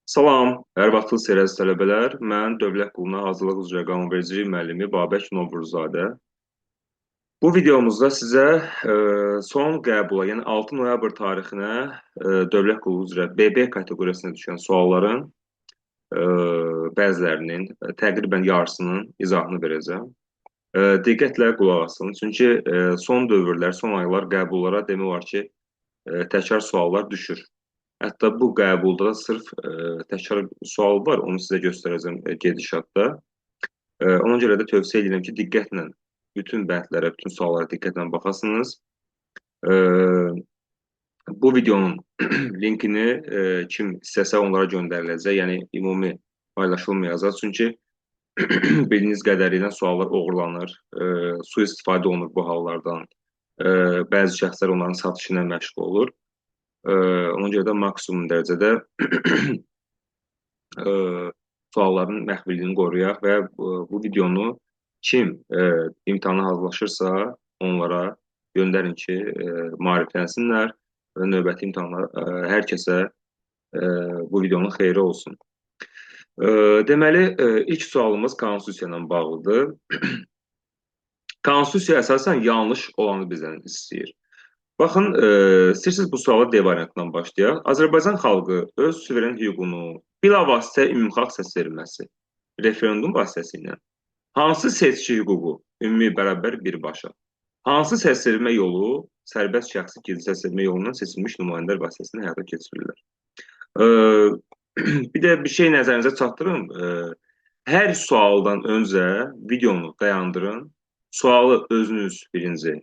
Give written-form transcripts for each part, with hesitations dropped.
Salam, hər vaxtınız xeyir əziz tələbələr. Mən Dövlət Quluna Hazırlıq üzrə qanunvericilik müəllimi Babək Novruzadə. Bu videomuzda sizə son qəbula, yəni 6 noyabr tarixinə Dövlət Qulu üzrə BB kateqoriyasına düşən sualların e, bəzilərinin, təqribən yarısının izahını verəcəm. Diqqətlə qulaq asın. Çünki son dövrlər, son aylar qəbullara demək olar ki, təkrar suallar düşür. Hətta bu qəbulda da sırf təkrar sual var, onu sizə göstərəcəm gedişatda. Ona görə də tövsiyə edirəm ki, diqqətlə bütün bəndlərə, bütün suallara diqqətlə baxasınız. E, Bu videonun linkini kim istəsə onlara göndəriləcək, yəni ümumi paylaşılmayacaq. Çünki bildiyiniz qədərilə suallar oğurlanır, sui-istifadə olunur bu hallardan. Bəzi şəxslər onların satışı ilə məşğul olur. Ona görə də maksimum dərəcədə sualların məxfiliyini qoruyaq və bu videonu kim imtahana hazırlaşırsa onlara göndərin ki, maariflənsinlər və növbəti imtahanlar hər kəsə bu videonun xeyri olsun. Deməli, ilk sualımız Konstitusiya ilə bağlıdır. Konstitusiya əsasən yanlış olanı bizdən istəyir. Baxın, istəyirsiniz bu suala D variantından başlayaq. Azərbaycan xalqı öz suveren hüququnu bilavasitə ümumxalq səs verilməsi referendum vasitəsilə hansı seçki hüququ ümumi bərabər birbaşa, hansı səs vermə yolu sərbəst şəxsi gizli səs vermə yolundan seçilmiş nümayəndələr vasitəsilə həyata keçirirlər. Bir də bir şey nəzərinizə çatdırım. Hər sualdan öncə videonu dayandırın. Sualı özünüz birinci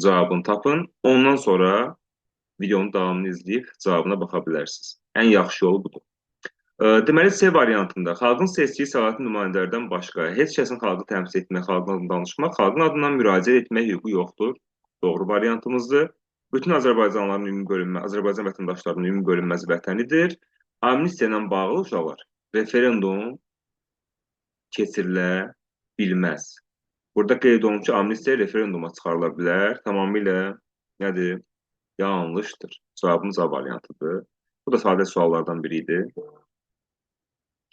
cavabını tapın. Ondan sonra videonun davamını izləyib cavabına baxa bilərsiniz. Ən yaxşı yolu budur. Deməli, C variantında xalqın seçdiyi səlahiyyətli nümayəndələrdən başqa heç kəsin xalqı təmsil etmək, xalqın adını danışmaq, xalqın adından müraciət etmək hüququ yoxdur. Doğru variantımızdır. Bütün Azərbaycanlıların ümumi bölünmə, Azərbaycan vətəndaşlarının ümumi bölünməsi vətənidir. Amnistiya ilə bağlı uşaqlar referendum keçirilə bilməz. Burada qeyd olunur ki, amnistiya referenduma çıxarıla bilər. Tamamilə nədir? Yanlışdır. Cavabımız A variantıdır. Bu da sadə suallardan biri idi.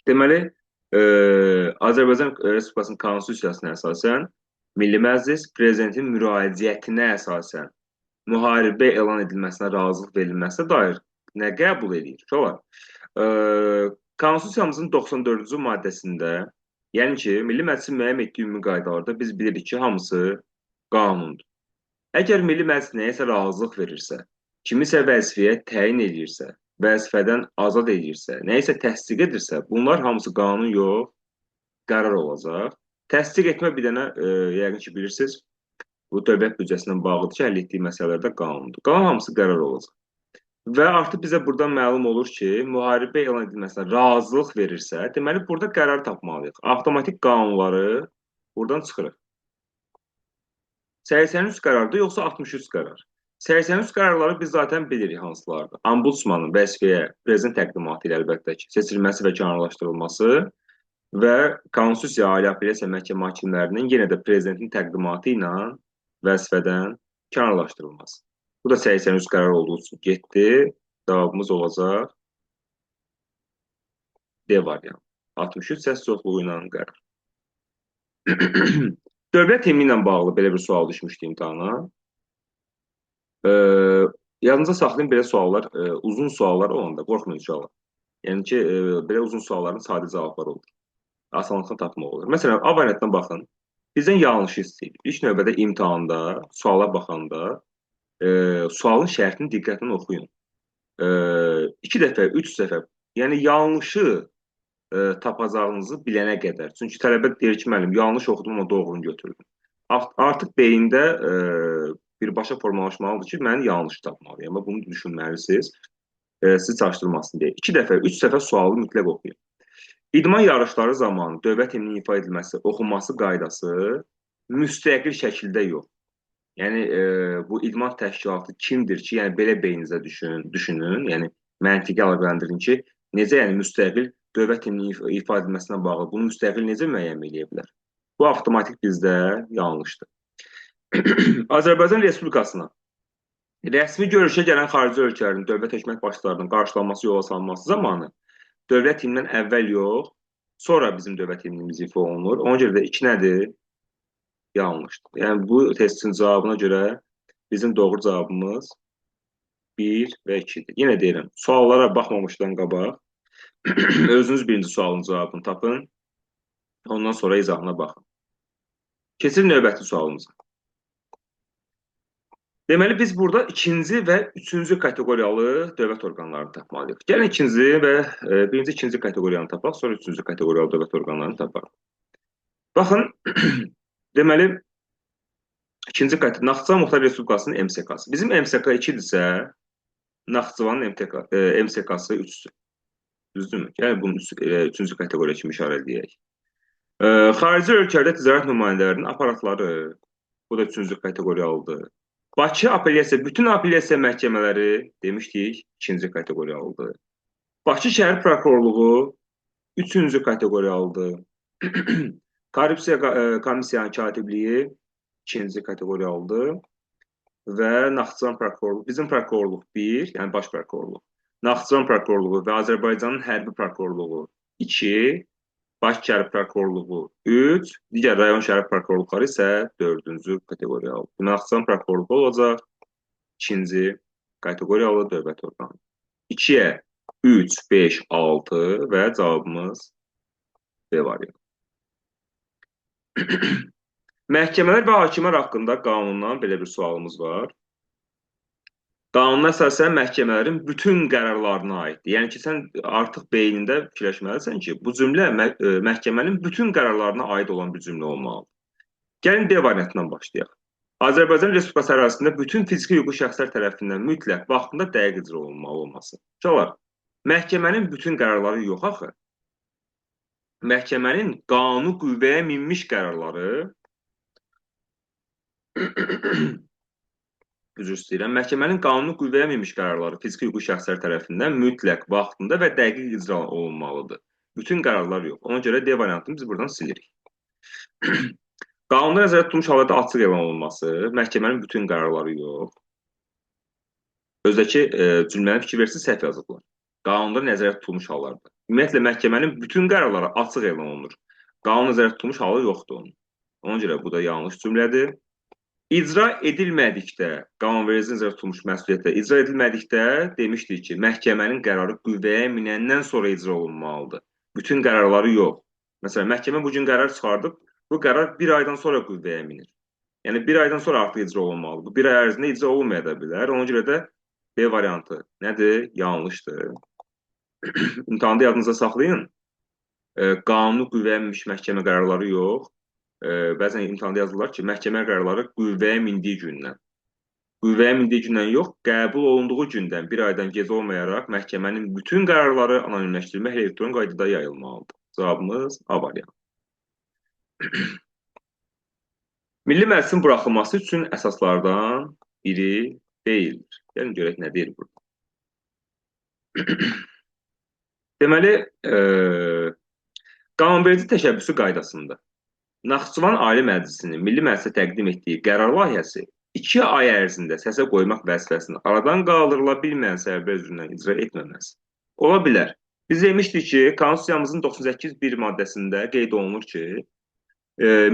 Deməli, Azərbaycan Respublikasının Konstitusiyasına əsasən Milli Məclis prezidentin müraciətinə əsasən müharibə elan edilməsinə razılıq verilməsinə dair nə qəbul edir? Uşaqlar, Konstitusiyamızın 94-cü maddəsində, yəni ki, Milli Məclisin müəyyən etdiyi ümumi qaydalarda biz bilirik ki, hamısı qanundur. Əgər Milli Məclis nəyəsə razılıq verirsə, kimisə vəzifəyə təyin edirsə, vəzifədən azad edirsə, nəyisə təsdiq edirsə, bunlar hamısı qanun yox, qərar olacaq. Təsdiq etmə bir dənə, yəqin ki, bilirsiniz, bu dövlət büdcəsi ilə bağlıdır ki, həll etdiyi məsələlərdə qanundur. Qalan hamısı qərar olacaq. Və artıq bizə buradan məlum olur ki, müharibə elan edilməsinə razılıq verirsə, deməli, burada qərar tapmalıyıq. Avtomatik qanunları buradan çıxırıq. 83 qərardır, yoxsa 63 qərar? 83 qərarları biz zaten bilirik hansılardır. Ombudsmanın vəzifəyə prezident təqdimatı ilə əlbəttə ki, seçilməsi və kənarlaşdırılması və Konstitusiya Ali Apellyasiya Məhkəmə hakimlərinin yenə də prezidentin təqdimatı ilə vəzifədən kənarlaşdırılması. Bu da 83 qərar olduğu üçün getdi. Cavabımız olacaq D variantı. 63 səs çoxluğu ilə qərar. Dövlət himni ilə bağlı belə bir sual düşmüşdü imtahana. Yadınıza saxlayın, belə suallar, uzun suallar olanda qorxmayın inşallah. Yəni ki, belə uzun sualların sadə cavabları olur. Asanlıqla tapmaq olur. Məsələn, A variantına baxın. Bizdən yanlışı istəyir. İlk növbədə imtahanda, suala baxanda sualın şərtini diqqətlə oxuyun. 2 dəfə, 3 dəfə, yəni yanlışı tapacağınızı bilənə qədər. Çünki tələbə deyir ki, müəllim, yanlış oxudum, amma doğrunu götürdüm. Artıq beyində birbaşa formalaşmalıdır ki, mən yanlış tapmalıyam. Bunu düşünməlisiniz. Sizi çaşdırmasın deyə. 2 dəfə, 3 dəfə sualı mütləq oxuyun. İdman yarışları zamanı dövlət himninin ifa edilməsi, oxunması qaydası müstəqil şəkildə yox. Yəni, bu idman təşkilatı kimdir ki, yəni belə beyninizə düşünün, yəni məntiqi əlaqələndirin ki, necə yəni müstəqil dövlət himninin ifa edilməsinə bağlı bunu müstəqil necə müəyyən edə bilər? Bu avtomatik bizdə yanlışdır. Azərbaycan Respublikasına rəsmi görüşə gələn xarici ölkələrin dövlət hökumət başçılarının qarşılanması, yola salınması zamanı dövlət himnindən əvvəl yox, sonra bizim dövlət himnimiz ifa olunur. Ona görə də 2 nədir? Yanlışdır. Yəni bu testin cavabına görə bizim doğru cavabımız 1 və 2-dir. Yenə deyirəm, suallara baxmamışdan qabaq özünüz birinci sualın cavabını tapın. Ondan sonra izahına baxın. Keçin növbəti sualımıza. Deməli, biz burada ikinci və üçüncü kateqoriyalı dövlət orqanlarını tapmalıyıq. Gəlin ikinci və birinci, ikinci kateqoriyanı tapaq, sonra üçüncü kateqoriyalı dövlət orqanlarını tapaq. Baxın, deməli, ikinci kateqoriya, Naxçıvan Muxtar Respublikasının MSK-sı. Bizim MSK 2-dirsə, Naxçıvanın MSK-sı 3-dür. Düzdürmü? Yəni, bunun üçüncü kateqoriya kimi işarə edək. Xarici ölkələrdə ticarət nümayəndələrinin aparatları, bu da üçüncü kateqoriyalıdır. Bakı apellyasiya, bütün apellyasiya məhkəmələri demişdik, ikinci kateqoriyalıdır. Bakı şəhər prokurorluğu üçüncü kateqoriyalıdır. Korrupsiya komissiyanın katibliyi ikinci kateqoriyalıdır. Və Naxçıvan prokurorluğu, bizim prokurorluq 1, yəni baş prokurorluq. Naxçıvan prokurorluğu və Azərbaycanın hərbi prokurorluğu 2, baş şəhər prokurorluğu 3, digər rayon şəhər prokurorluqları isə 4-cü kateqoriyalı. Naxçıvan prokurorluğu olacaq 2-ci kateqoriyalı dövlət orqanı. 2-yə 3, 5, 6 və cavabımız B variantı. Məhkəmələr və hakimlər haqqında qanundan belə bir sualımız var. Qanuna əsasən məhkəmələrin bütün qərarlarına aiddir. Yəni ki, sən artıq beynində fikirləşməlisən ki, bu cümlə məhkəmənin bütün qərarlarına aid olan bir cümlə olmalıdır. Gəlin D variantından başlayaq. Azərbaycan Respublikası ərazisində bütün fiziki hüquqi şəxslər tərəfindən mütləq vaxtında dəqiq icra olunmalı olması. Uşaqlar, məhkəmənin bütün qərarları yox axı. Məhkəmənin qanuni qüvvəyə minmiş qərarları üzr istəyirəm. Məhkəmənin qanuni qüvvəyə minmiş qərarları fiziki hüquqi şəxslər tərəfindən mütləq vaxtında və dəqiq icra olunmalıdır. Bütün qərarlar yox. Ona görə D variantını biz buradan silirik. Qanunda nəzərdə tutulmuş hallarda açıq elan olunması, məhkəmənin bütün qərarları yox. Özdəki cümləni fikir versiniz, səhv yazıblar. Qanunda nəzərdə tutulmuş hallarda. Ümumiyyətlə, məhkəmənin bütün qərarları açıq elan olunur. Qanun nəzərdə tutulmuş halı yoxdur onun. Ona görə bu da yanlış cümlədir. İcra edilmədikdə, qanunverici nəzərdə tutulmuş məsuliyyətlə icra edilmədikdə demişdik ki, məhkəmənin qərarı qüvvəyə minəndən sonra icra olunmalıdır. Bütün qərarları yox. Məsələn, məhkəmə bugün qərar çıxardıb, bu qərar bir aydan sonra qüvvəyə minir. Yəni, bir aydan sonra artıq icra olunmalıdır. Bu bir ay ərzində icra olmaya da bilər. Ona görə də B variantı nədir? Yanlışdır. İmtahanda yadınıza saxlayın. Qanuni qüvvəyə minmiş məhkəmə qərarları yox. Bəzən imtahanda yazılır ki, məhkəmə qərarları qüvvəyə mindiyi gündən. Qüvvəyə mindiyi gündən yox, qəbul olunduğu gündən bir aydan gec olmayaraq məhkəmənin bütün qərarları anonimləşdirilmə elektron qaydada yayılmalıdır. Cavabımız A variantı. Milli məclisin buraxılması üçün əsaslardan biri deyildir. Gəlin görək nə deyir burada. Deməli, qanunverici təşəbbüsü qaydasında Naxçıvan Ali Məclisinin Milli Məclisə təqdim etdiyi qərar layihəsi 2 ay ərzində səsə qoymaq vəzifəsini aradan qaldırıla bilməyən səbəblər üzrədən icra etməməsi. Ola bilər. Biz demişdik ki, Konstitusiyamızın 98.1 maddəsində qeyd olunur ki,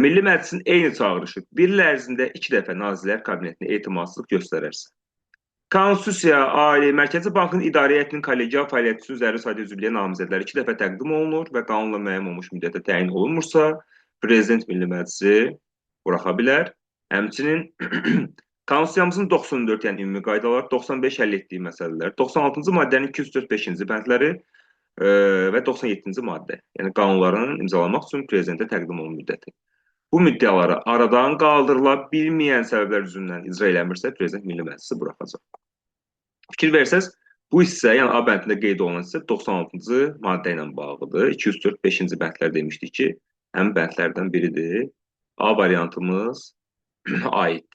Milli Məclisin eyni çağırışı bir il ərzində 2 dəfə Nazirlər Kabinetinə etimadsızlıq göstərərsə, Konstitusiya, Ali, Mərkəzi Bankın idarə heyətinin kollegial fəaliyyəti üçün zəruri sayda üzvlüyə namizədləri 2 dəfə təqdim olunur və qanunla müəyyən olunmuş müddətə təyin olunmursa, Prezident Milli Məclisi buraxa bilər. Həmçinin Konstitusiyamızın 94, yəni ümumi qaydalar, 95 həll etdiyi məsələlər, 96-cı maddənin 245-ci bəndləri və 97-ci maddə, yəni qanunların imzalamaq üçün prezidentə təqdim olunma müddəti. Bu müddəaları aradan qaldırıla bilməyən səbəblər üzrədən icra eləmirsə, Prezident Milli Məclisi buraxacaq. Fikir versəz, bu hissə, yəni A bəndində qeyd olunan hissə 96-cı maddə ilə bağlıdır. 245-ci bəndlər demişdik ki, həmin bəndlərdən biridir. A variantımız aid.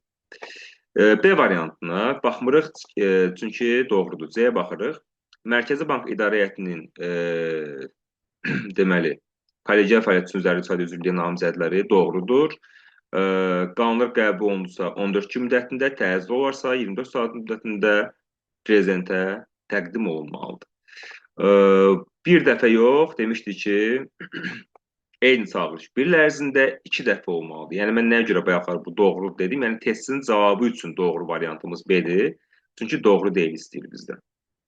B variantına baxmırıq, çünki doğrudur. C-yə baxırıq. Mərkəzi Bank İdarə Heyətinin deməli, kollegial fəaliyyət üçün zəruri sayda üzvlüyə namizədləri doğrudur. Qanunlar qəbul olunursa 14 gün müddətində, təzyiq olarsa 24 saat müddətində prezidentə təqdim olunmalıdır. Bir dəfə yox, demişdi ki, eyni çağırış bir il ərzində 2 dəfə olmalıdır. Yəni mən nəyə görə bayaqlar bu doğru dedim? Yəni testin cavabı üçün doğru variantımız B-dir. Çünki doğru deyil istəyir bizdən.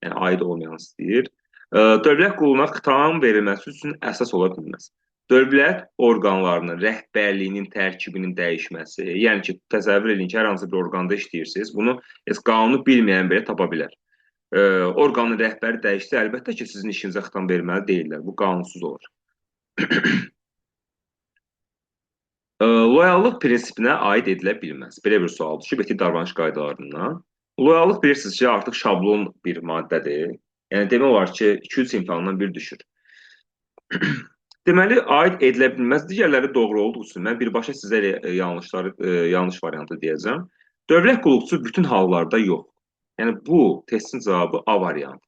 Yəni aid olmayan istəyir. Dövlət qulluğuna xitam verilməsi üçün əsas ola bilməz. Dövlət orqanlarının rəhbərliyinin tərkibinin dəyişməsi, yəni ki, təsəvvür edin ki, hər hansı bir orqanda işləyirsiniz, bunu qanunu bilməyən belə tapa bilər. Orqanın rəhbəri dəyişsə, əlbəttə ki, sizin işinizə xitam verməli deyirlər. Bu qanunsuz olur. Loyallıq prinsipinə aid edilə bilməz. Belə bir sual düşüb etik davranış qaydalarından. Loyallıq bilirsiniz ki, artıq şablon bir maddədir. Yəni demək olar ki, 2-3 imtahandan bir düşür. Deməli, aid edilə bilməz. Digərləri doğru olduğu üçün mən birbaşa sizə yanlış variantı deyəcəm. Dövlət qulluqçusu bütün hallarda yox. Yəni bu testin cavabı A variantı.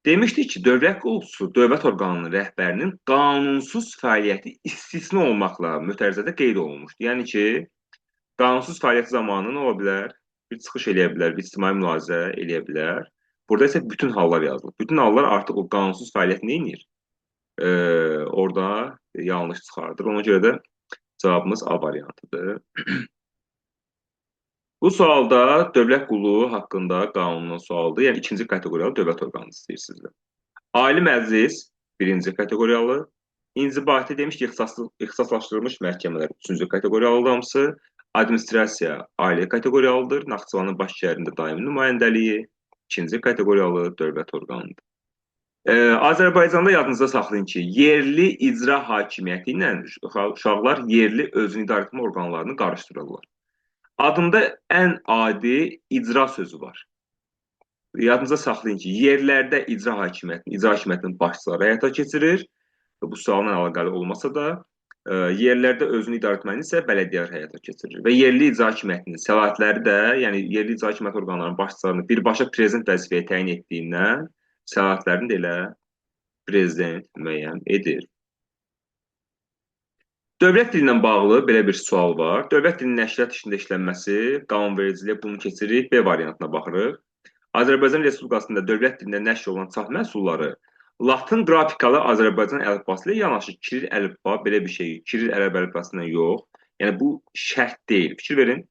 Demişdik ki, dövlət qulluqçusu dövlət orqanının rəhbərinin qanunsuz fəaliyyəti istisna olmaqla mötərizədə qeyd olunmuşdur. Yəni ki, qanunsuz fəaliyyət zamanı nə ola bilər? Bir çıxış eləyə bilər, bir ictimai mülahizə eləyə bilər. Burada isə bütün hallar yazılır. Bütün hallar artıq o qanunsuz fəaliyyət nə edir? Orada yanlış çıxardır. Ona görə də cavabımız A variantıdır. Bu sualda dövlət qulluğu haqqında qanunun sualdır. Yəni ikinci kateqoriyalı dövlət orqanı istəyirsiniz. Ali Məclis birinci kateqoriyalı, inzibati demiş ki, ixtisaslaşdırılmış məhkəmələr üçüncü kateqoriyalıdır hamısı, administrasiya ali kateqoriyalıdır, Naxçıvanın baş şəhərində daimi nümayəndəliyi ikinci kateqoriyalı dövlət orqanıdır. Azərbaycanda yadınızda saxlayın ki, yerli icra hakimiyyəti ilə uşaqlar yerli özünü idarə etmə orqanlarını qarışdırırlar. Adında ən adi icra sözü var. Yadınıza saxlayın ki, yerlərdə icra hakimiyyətinin başçıları həyata keçirir. Bu sualla əlaqəli olmasa da, yerlərdə özünü idarə etməni isə bələdiyyələr həyata keçirir. Və yerli icra hakimiyyətinin səlahiyyətləri də, yəni yerli icra hakimiyyət orqanlarının başçılarını birbaşa prezident vəzifəyə təyin etdiyindən səlahiyyətlərini də elə prezident müəyyən edir. Dövlət dili ilə bağlı belə bir sual var. Dövlət dilinin nəşriyyat işində işlənməsi, qanunvericiliyə bunu keçirik, B variantına baxırıq. Azərbaycan Respublikasında dövlət dilində nəşr olunan çap məhsulları Latın qrafikalı Azərbaycan əlifbası ilə yanaşı Kiril əlifba belə bir şey, Kiril ərəb əlifbası ilə yox. Yəni bu şərt deyil. Fikir verin,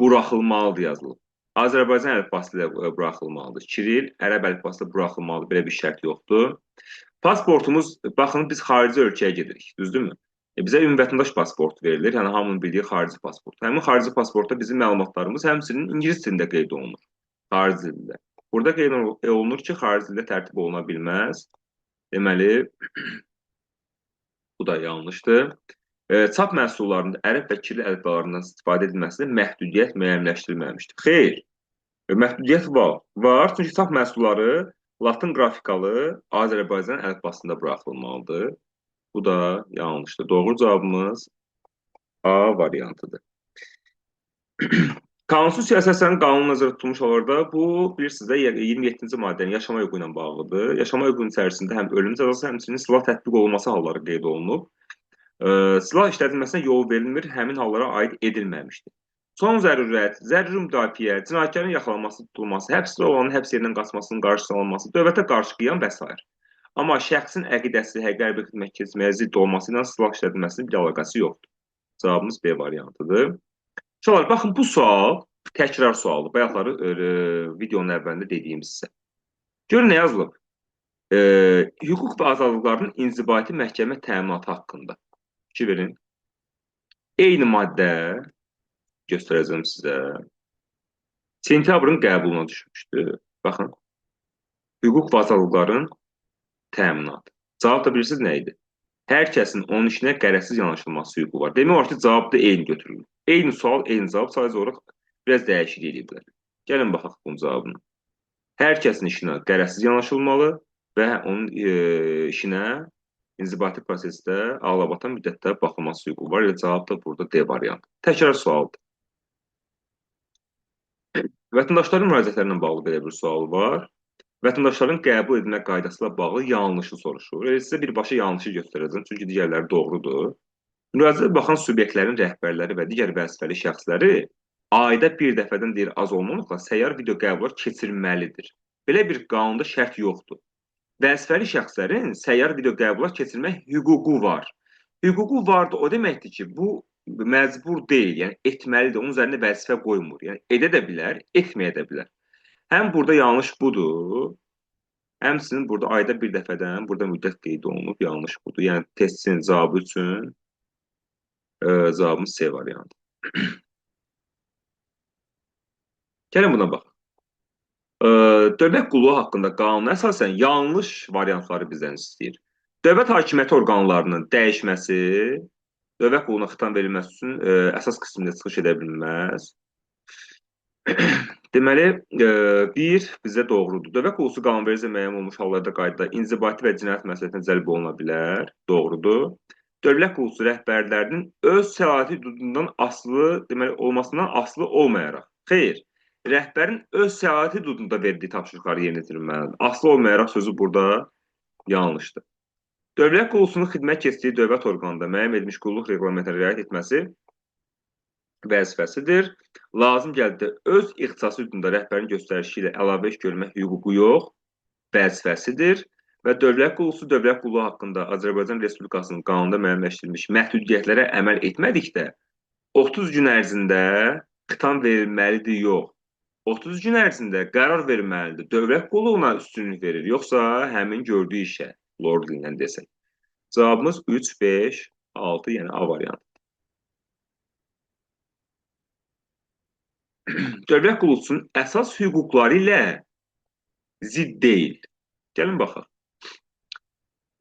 buraxılmalıdır yazılıb. Azərbaycan əlifbası ilə buraxılmalıdır. Kiril ərəb əlifbası ilə buraxılmalıdır. Belə bir şərt yoxdur. Pasportumuz, baxın biz xarici ölkəyə gedirik, düzdürmü? Bizə ümumi vətəndaş pasportu verilir, yəni hamının bildiyi xarici pasport. Həmin xarici pasportda bizim məlumatlarımız həmçinin ingilis dilində qeyd olunur, xarici dildə. Burada qeyd olunur ki, xarici dildə tərtib oluna bilməz. Deməli, bu da yanlışdır. Çap məhsullarında ərəb və kirli əlifbalarından istifadə edilməsində məhdudiyyət müəyyənləşdirilməmişdir. Xeyr, məhdudiyyət var, çünki çap məhsulları Latın qrafikalı Azərbaycan əlifbasında buraxılmalıdır. Bu da yanlışdır. Doğru cavabımız A variantıdır. Qanunsuz siyasətlərin qanun nəzərdə tutulmuş hallarda bu, bilirsiniz də, 27-ci maddənin yaşama hüququ ilə bağlıdır. Yaşama hüququnun içərisində həm ölüm cəzası, həmçinin silah tətbiq olunması halları qeyd olunub. Silah işlədilməsinə yol verilmir, həmin hallara aid edilməmişdir. Son zərurət, zəruri müdafiə, cinayətkarın yaxalanması, tutulması, həbsdə olanın həbs yerindən qaçmasının qarşısı alınması, dövlətə qarşı qiyam və s. Amma şəxsin əqidəsi, həqiqi xidmət keçməyə zidd olması ilə silah işlədilməsinin bir əlaqəsi yoxdur. Cavabımız B variantıdır. Uşaqlar, baxın, bu sual təkrar sualdır. Bayaqları videonun əvvəlində dediyim sizə. Görün, nə yazılıb? Hüquq və azadlıqların inzibati məhkəmə təminatı haqqında. Fikir verin. Eyni maddə göstərəcəm sizə. Sentyabrın qəbuluna düşmüşdür. Baxın. Hüquq və azadlıqların təminatı. Cavab da bilirsiniz nə idi? Hər kəsin onun işinə qərəzsiz yanaşılması hüququ var. Demək olar ki, cavab da eyni götürülür. Eyni sual, eyni cavab, sadəcə olaraq biraz dəyişiklik ediblər. Gəlin baxaq bunun cavabına. Hər kəsin işinə qərəzsiz yanaşılmalı və onun işinə inzibati prosesdə ağlabatan müddətdə baxılması hüququ var. Elə cavab da burada D variantı. Təkrar sualdır. Vətəndaşların müraciətlərinə bağlı belə bir sual var. Vətəndaşların qəbul edilmə qaydası ilə bağlı yanlışı soruşur. Sizə birbaşa yanlışı göstərəcəm, çünki digərləri doğrudur. Müraciətə baxan subyektlərin rəhbərləri və digər vəzifəli şəxsləri ayda bir dəfədən deyir az olmamaqla səyyar video qəbullar keçirməlidir. Belə bir qanunda şərt yoxdur. Vəzifəli şəxslərin səyyar video qəbula keçirmək hüququ var. Hüququ vardı, o deməkdir ki, bu məcbur deyil, yəni etməlidir, onun üzərində vəzifə qoymur. Yəni edə də bilər, etməyə də bilər. Həm burada yanlış budur, həmçinin burada ayda bir dəfədən burada müddət qeyd olunub, yanlış budur. Yəni testin cavabı üçün cavabımız C variantı. Gəlin buna bax. Dövlət qulluğu haqqında qanuna əsasən yanlış variantları bizdən istəyir. Dövlət hakimiyyəti orqanlarının dəyişməsi, dövlət qulluğuna xitam verilməsi üçün əsas qismində çıxış edə bilməz. Deməli, bir bizə doğrudur. Dövlət qulluqçusu qanunverici müəyyən olmuş hallarda qaydada inzibati və cinayət məsuliyyətinə cəlb oluna bilər. Doğrudur. Dövlət qulluqçusu rəhbərlərinin öz səlahiyyəti hüdudundan asılı, deməli, olmasından asılı olmayaraq. Xeyr, rəhbərin öz səlahiyyəti hüdudunda verdiyi tapşırıqları yerinə yetirməlidir. Asılı olmayaraq sözü burada yanlışdır. Dövlət qulluqçusunun xidmət keçdiyi dövlət orqanında müəyyən edilmiş qulluq reqlamentlərinə riayət etməsi vəzifəsidir. Lazım gəldi öz ixtisası hüdudunda rəhbərin göstərişi ilə əlavə iş görmək hüququ yox, vəzifəsidir və dövlət qulluqçusu haqqında Azərbaycan Respublikasının qanunda müəyyənləşdirilmiş məhdudiyyətlərə əməl etmədikdə 30 gün ərzində xitam verilməlidir, yox. 30 gün ərzində qərar verməlidir. Dövlət qulluğuna üstünlük verir, yoxsa həmin gördüyü işə, lord dilindən desək. Cavabımız 3, 5, 6, yəni A variantı. Dövlət qulluqçusunun əsas hüquqları ilə zidd deyil. Gəlin baxaq.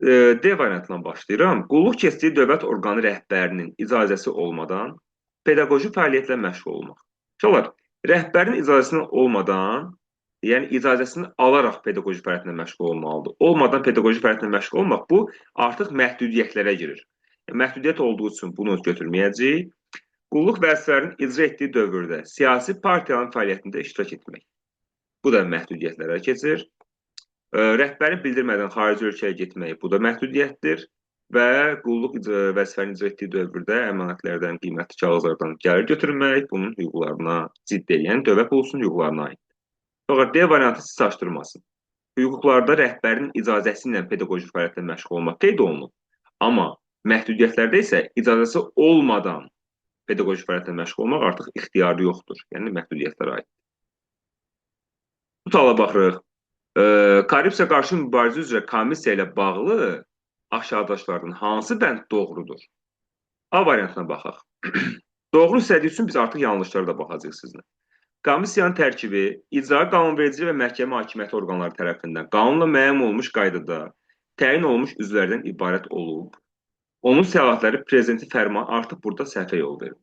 D variantından başlayıram. Qulluq keçdiyi dövlət orqanı rəhbərinin icazəsi olmadan pedaqoji fəaliyyətlə məşğul olmaq. Uşaqlar, rəhbərin icazəsindən olmadan, yəni icazəsini alaraq pedaqoji fəaliyyətlə məşğul olmalıdır. Olmadan pedaqoji fəaliyyətlə məşğul olmaq, bu artıq məhdudiyyətlərə girir. Məhdudiyyət olduğu üçün bunu götürməyəcəyik. Qulluq vəzifələrinin icra etdiyi dövrdə siyasi partiyaların fəaliyyətində iştirak etmək. Bu da məhdudiyyətlərə keçir. Rəhbərin bildirmədən xarici ölkəyə getmək, bu da məhdudiyyətdir. Və qulluq vəzifənin icra etdiyi dövrdə əmanətlərdən, qiymətli kağızlardan gəlir götürmək bunun hüquqlarına zidd deyil. Yəni, dövlət qulluqçusunun hüquqlarına aid. Fəqət D variantı siz çaşdırmasın. Hüquqlarda rəhbərin icazəsi ilə pedaqoji fəaliyyətlə məşğul olmaq qeyd olunub. Amma məhdudiyyətlərdə isə icazəsi olmadan pedaqoji fəaliyyətlə məşğul olmaq artıq ixtiyarı yoxdur. Yəni, məhdudiyyətlərə aid. Bu suala baxırıq. Korrupsiya qarşı mübarizə üzrə komissiya ilə bağlı aşağıdakılardan hansı bənd doğrudur? A variantına baxaq. Doğru istədiyi üçün biz artıq yanlışlara da baxacağıq sizinlə. Komissiyanın tərkibi icra, qanunverici və məhkəmə hakimiyyəti orqanları tərəfindən qanunla müəyyən olmuş qaydada təyin olmuş üzvlərdən ibarət olub, onun səlahiyyətləri prezidenti fərmanı artıq burada səhvə yol verir.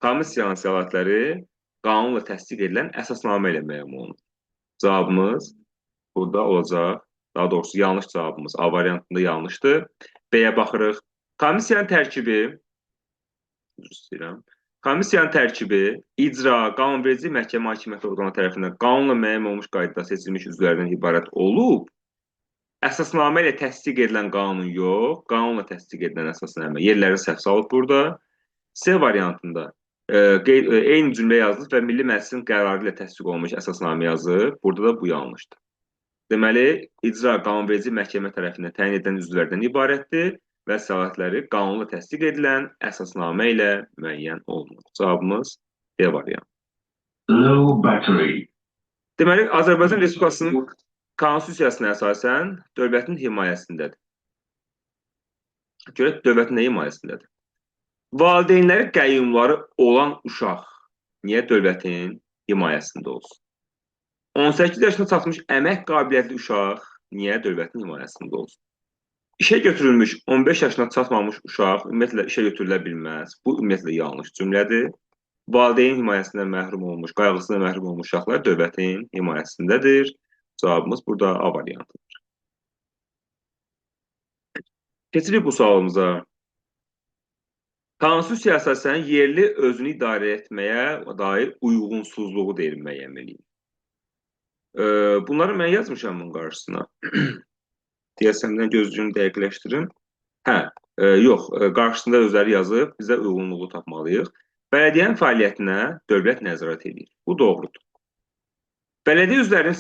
Komissiyanın səlahiyyətləri qanunla təsdiq edilən əsasnamə ilə müəyyən olunur. Cavabımız burada olacaq. Daha doğrusu yanlış cavabımız A variantında yanlışdır. B-yə baxırıq. Komissiyanın tərkibi icra, qanunverici məhkəmə hakimiyyəti orqanı tərəfindən qanunla müəyyən olmuş qaydada seçilmiş üzvlərdən ibarət olub, əsasnamə ilə təsdiq edilən qanun yox, qanunla təsdiq edilən əsasnamə. Yerləri səhv salıb burada. C variantında eyni cümlə yazılıb və Milli Məclisin qərarı ilə təsdiq olunmuş əsasnamə yazılıb. Burada da bu yanlışdır. Deməli, icra qanunverici məhkəmə tərəfindən təyin edilən üzvlərdən ibarətdir və səlahiyyətləri qanunla təsdiq edilən əsasnamə ilə müəyyən olunur. Cavabımız D variantı. Deməli, Azərbaycan Respublikasının konstitusiyasına əsasən dövlətin himayəsindədir. Görək, dövlətin nə himayəsindədir? Valideynləri qəyyumları olan uşaq niyə dövlətin himayəsində olsun? 18 yaşına çatmış əmək qabiliyyətli uşaq niyə dövlətin himayəsində olsun? İşə götürülmüş 15 yaşına çatmamış uşaq ümumiyyətlə işə götürülə bilməz. Bu ümumiyyətlə yanlış cümlədir. Valideyn himayəsindən məhrum olmuş, qayğısından məhrum olmuş uşaqlar dövlətin himayəsindədir. Cavabımız burada A variantıdır. Keçirik bu sualımıza. Konstitusiyaya əsasən yerli özünü idarə etməyə dair uyğunsuzluğu deyil müəyyən edin. Bunları mən yazmışam bunun qarşısına. Deyəsəmdən gözlüyümü dəqiqləşdirin. Yox, qarşısında özləri yazıb, bizə uyğunluğu tapmalıyıq. Bələdiyyənin fəaliyyətinə dövlət nəzarət edir. Bu doğrudur. Bələdiyyə üzvlərinin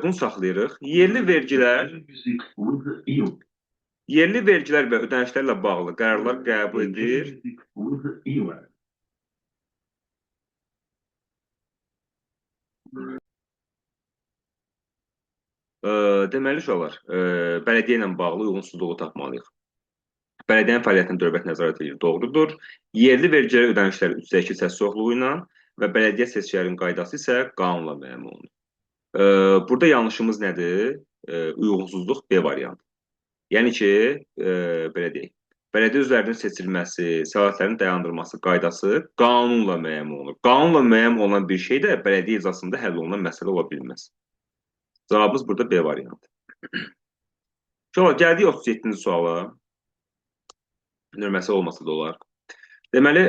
bunu saxlayırıq. Yerli vergilər və ödənişlərlə bağlı qərarlar qəbul edir. Deməli uşaqlar, bələdiyyə ilə bağlı uyğunsuzluğu tapmalıyıq. Bələdiyyənin fəaliyyətini dövlət nəzarət edir, doğrudur. Yerli vergilərə ödənişlər 3/2 səs çoxluğu ilə və bələdiyyə seçkilərinin qaydası isə qanunla müəyyən olunur. Burada yanlışımız nədir? Uyğunsuzluq B variantı. Yəni ki, belə deyək, bələdiyyə üzvlərinin seçilməsi, səlahiyyətlərin dayandırılması qaydası qanunla müəyyən olunur. Qanunla müəyyən olunan bir şey də bələdiyyə iclasında həll olunan məsələ ola bilməz. Cavabımız burada B variantı. Uşaqlar, gəldik 37-ci suala. Nömrəsi olmasa da olar. Deməli,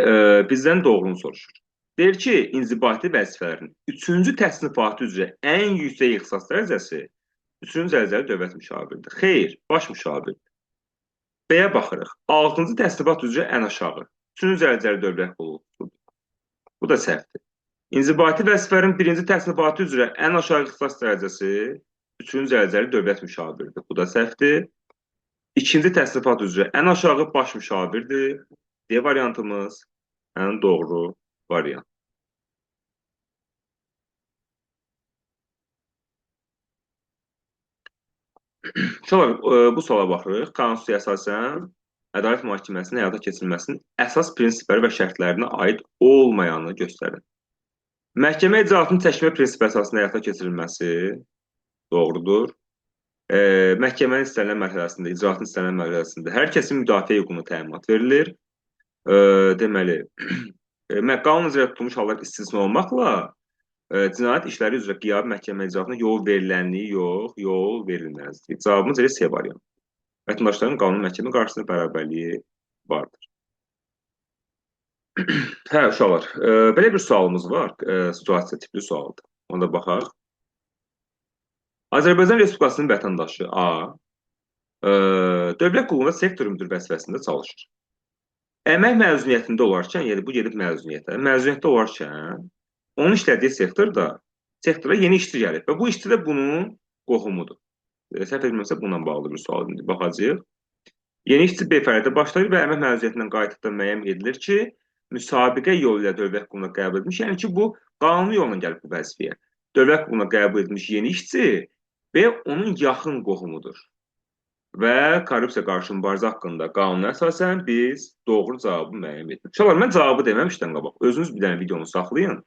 bizdən doğrunu soruşur. Deyir ki, inzibati vəzifələrin 3-cü təsnifatı üzrə ən yüksək ixtisas dərəcəsi 3-cü dərəcəli dövlət müşaviridir. Xeyr, baş müşavirdir. B-yə baxırıq. 6-cı təsnifat üzrə ən aşağı 3-cü dərəcəli dövlət qulluqçusudur. Bu da səhvdir. İnzibati vəzifələrin 1-ci təsnifatı üzrə ən aşağı ixtisas dərəcəsi 3-cü dərəcəli dövlət müşaviridir. Bu da səhvdir. İkinci təsnifat üzrə ən aşağı baş müşavirdir. D variantımız ən doğru variant. Uşaqlar, bu suala baxırıq. Konstitusiyaya əsasən ədalət məhkəməsinin həyata keçirilməsinin əsas prinsipləri və şərtlərinə aid olmayanı göstərir. Məhkəmə icraatının çəkmə prinsipi əsasında həyata keçirilməsi doğrudur. Məhkəmənin istənilən mərhələsində, icraatın istənilən mərhələsində hər kəsin müdafiə hüququna təminat verilir. Deməli, qanun üzrə tutulmuş hallar istisna olmaqla cinayət işləri üzrə qiyabi məhkəmə icraatına yol verilənliyi yox, yol verilməzdir. Cavabımız elə C variantı. Vətəndaşların qanun məhkəmə qarşısında bərabərliyi vardır. Hə, uşaqlar, belə bir sualımız var, situasiya tipli sualdır. Ona da baxaq. Azərbaycan Respublikasının vətəndaşı A dövlət qulluğunda sektor müdür vəzifəsində çalışır. Əmək məzuniyyətində olarkən, yəni bu gedib məzuniyyətdə olarkən onun işlədiyi sektora yeni işçi gəlib və bu işçi də bunun qohumudur. Səhv etmirəmsə bununla bağlı bir sual baxacağıq. Yeni işçi B fəaliyyətə başlayır və əmək məzuniyyətindən qayıtdıqda müəyyən edilir ki, müsabiqə yolu ilə dövlət qulluğuna qəbul edilmiş, yəni ki, bu qanuni yolla gəlib bu vəzifəyə. Dövlət qulluğuna qəbul edilmiş yeni işçi B onun yaxın qohumudur. Və korrupsiya qarşı mübarizə haqqında qanuna əsasən biz doğru cavabı müəyyən edirik. Uşaqlar, mən cavabı deməmişdən qabaq, özünüz bir dənə videonu saxlayın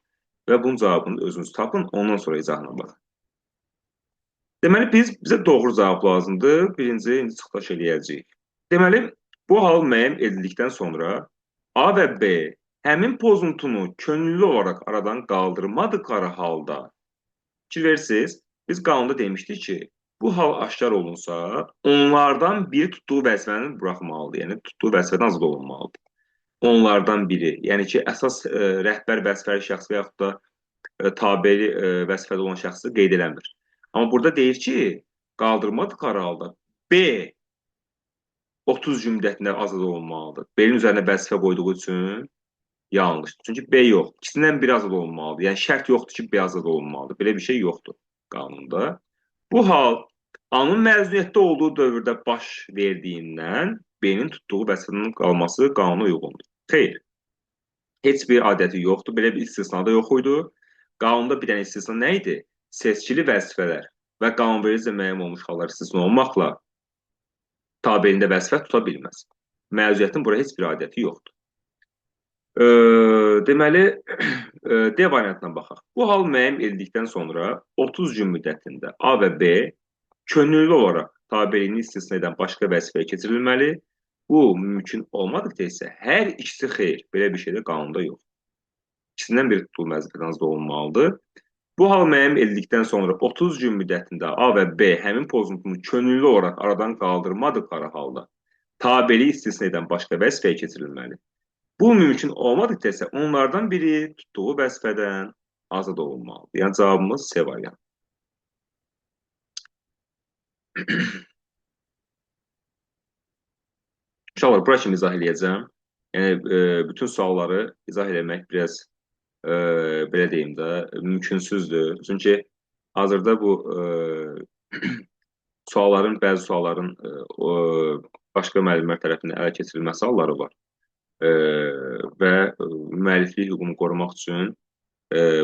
və bunun cavabını özünüz tapın, ondan sonra izahına baxın. Deməli, bizə doğru cavab lazımdır. Birinci, indi çıxış eləyəcəyik. Deməli, bu hal müəyyən edildikdən sonra A və B həmin pozuntunu könüllü olaraq aradan qaldırmadıqları halda fikir verirsiniz, biz qanunda demişdik ki, bu hal aşkar olunsa, onlardan biri tutduğu vəzifəni buraxmalıdır, yəni tutduğu vəzifədən azad olunmalıdır. Onlardan biri, yəni ki, əsas rəhbər vəzifəli şəxs və yaxud da tabeli vəzifədə olan şəxsi qeyd eləmir. Amma burada deyir ki, qaldırmadıqları halda B 30 gün müddətində azad olunmalıdır. B-nin üzərinə vəzifə qoyduğu üçün yanlışdır. Çünki B yox, ikisindən biri azad olunmalıdır. Yəni şərt yoxdur ki, B azad olunmalıdır. Belə bir şey yoxdur qanunda. Bu hal A-nın məzuniyyətdə olduğu dövrdə baş verdiyindən B-nin tutduğu vəzifənin qalması qanuna uyğundur. Xeyr, heç bir adəti yoxdur, belə bir istisna da yox idi. Qanunda bir dənə istisna nə idi? Seçkili vəzifələr və qanunvericilə müəyyən olmuş hallar istisna olmaqla tabeliyində vəzifə tuta bilməz. Məzuniyyətin bura heç bir adəti yoxdur. Deməli, D variantına baxaq. Bu hal müəyyən edildikdən sonra 30 gün müddətində A və B könüllü olaraq tabeliyini istisna edən başqa vəzifəyə keçirilməli. Bu mümkün olmadıqda isə hər ikisi xeyr. Belə bir şey də qanunda yox. İkisindən biri tutulmuş vəzifədən azad olunmalıdır. Bu hal müəyyən edildikdən sonra 30 gün müddətində A və B həmin pozuntunu könüllü olaraq aradan qaldırmadıqları halda tabeliyi istisna edən başqa vəzifəyə keçirilməli. Bu mümkün olmadıqda isə onlardan biri tutduğu vəzifədən azad olunmalıdır. Yəni cavabımız C variantı. Uşaqlar, bura kimi izah eləyəcəm. Yəni, bütün sualları izah eləmək biraz, belə deyim də, mümkünsüzdür. Çünki Hazırda bu sualların, bəzi sualların başqa müəllimlər tərəfindən ələ keçirilməsi halları var. E, və müəlliflik hüququnu qorumaq üçün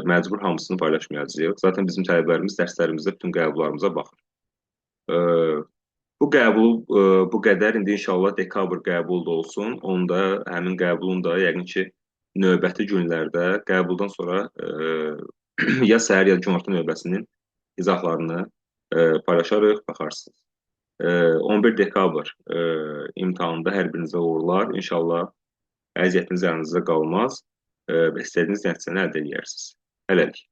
məcbur hamısını paylaşmayacağıq. Zaten bizim tələbələrimiz dərslərimizdə bütün qəbullarımıza baxır. E, bu qəbul bu qədər indi inşallah dekabr qəbul da olsun. Onda həmin qəbulun da yəqin ki növbəti günlərdə qəbuldan sonra ya səhər ya günorta növbəsinin izahlarını paylaşarıq, baxarsınız. 11 dekabr imtahanında hər birinizə uğurlar. İnşallah əziyyətiniz əlinizdə qalmaz və istədiyiniz nəticəni əldə edərsiniz. Hələlik.